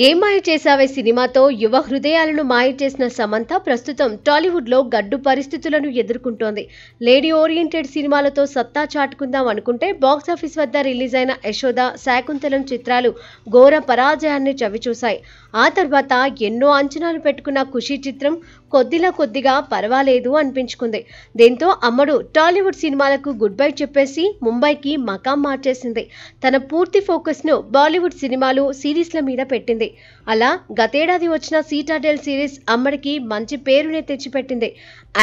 ఏం మాయ చేసావే సినిమాతో యువ హృదయాలను మాయ చేసిన సమంత ప్రస్తుతం టాలీవుడ్ లో గడ్డు పరిస్థితులను ఎదుర్కొంటోంది. లేడీ ఓరియంటెడ్ సినిమాలతో సత్తా చాటుకుందాం అనుకుంటే బాక్సాఫీస్ వద్ద రిలీజ్ అయిన యశోద, శాకుంతలం చిత్రాలు ఘోర పరాజయాన్ని చవిచూశాయి. ఆ తర్వాత ఎన్నో అంచనాలు పెట్టుకున్న ఖుషి చిత్రం కొద్దిగా పర్వాలేదు అనిపించుకుంది. దీంతో అమ్మడు టాలీవుడ్ సినిమాలకు గుడ్ బై చెప్పేసి ముంబైకి మకాం మార్చేసింది. తన పూర్తి ఫోకస్ ను బాలీవుడ్ సినిమాలు, సిరీస్ల మీద పెట్టింది. అలా గతేడాది వచ్చిన సీటాడెల్ సిరీస్ అమ్మడికి మంచి పేరునే తెచ్చిపెట్టింది.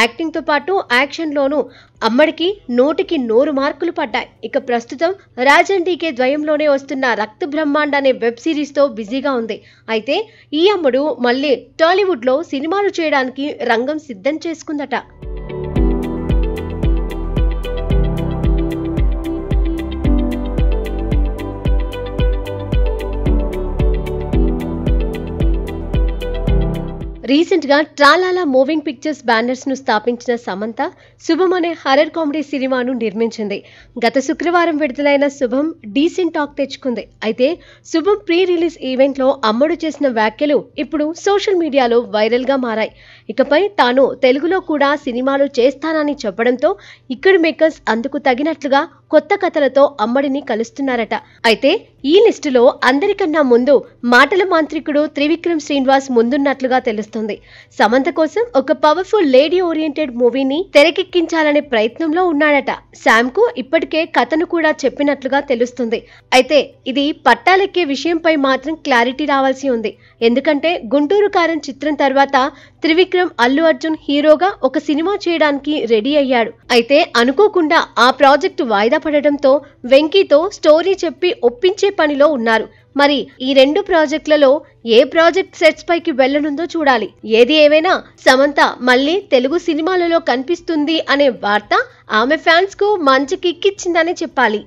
యాక్టింగ్ తో పాటు యాక్షన్ లోనూ అమ్మడికి 100కి 100 మార్కులు పడ్డాయి. ఇక ప్రస్తుతం రాజ్ అండ్ డీకే ద్వయంలోనే వస్తున్న రక్త బ్రహ్మాండ అనే వెబ్ సిరీస్ తో బిజీగా ఉంది. అయితే ఈ అమ్మడు మళ్ళీ టాలీవుడ్ లో సినిమాలు చేయడానికి రంగం సిద్ధం చేసుకుందట. రీసెంట్ గా ట్రాలాలా మూవింగ్ పిక్చర్స్ బ్యానర్స్ ను స్థాపించిన సమంత శుభం అనే హర్రర్ కామెడీ సినిమాను నిర్మించింది. గత శుక్రవారం విడుదలైన శుభం డీసెంట్ టాక్ తెచ్చుకుంది. అయితే శుభం ప్రీ రిలీజ్ ఈవెంట్ లో అమ్మడు చేసిన వ్యాఖ్యలు ఇప్పుడు సోషల్ మీడియాలో వైరల్ గా మారాయి. ఇకపై తాను తెలుగులో కూడా సినిమాలు చేస్తానని చెప్పడంతో ఇక్కడి మేకర్స్ అందుకు తగినట్లుగా కొత్త కథలతో అమ్మడిని కలుస్తున్నారట. అయితే ఈ లిస్టులో అందరికన్నా ముందు మాటల మాంత్రికుడు త్రివిక్రమ్ శ్రీనివాస్ ముందున్నట్లుగా తెలుస్తుంది. సమంత కోసం ఒక పవర్ఫుల్ లేడీ ఓరియంటెడ్ మూవీని తెరకెక్కించాలనే ప్రయత్నంలో ఉన్నాడట. శామ్ కు ఇప్పటికే కథను కూడా చెప్పినట్లుగా తెలుస్తుంది. అయితే ఇది పట్టాలెక్కే విషయంపై మాత్రం క్లారిటీ రావాల్సి ఉంది. ఎందుకంటే గుంటూరు కారం చిత్రం తర్వాత త్రివిక్రమ్, అల్లు అర్జున్ హీరోగా ఒక సినిమా చేయడానికి రెడీ అయ్యాడు. అయితే అనుకోకుండా ఆ ప్రాజెక్టు వాయిదా పడడంతో వెంకీతో స్టోరీ చెప్పి ఒప్పించే పనిలో ఉన్నారు. మరి ఈ 2 ప్రాజెక్టులలో ఏ ప్రాజెక్ట్ సెట్స్ పైకి వెళ్లనుందో చూడాలి. ఏది ఏమైనా సమంత మళ్ళీ తెలుగు సినిమాలలో కనిపిస్తుంది అనే వార్త ఆమె ఫ్యాన్స్ కు మంచి కిక్ ఇచ్చిందని చెప్పాలి.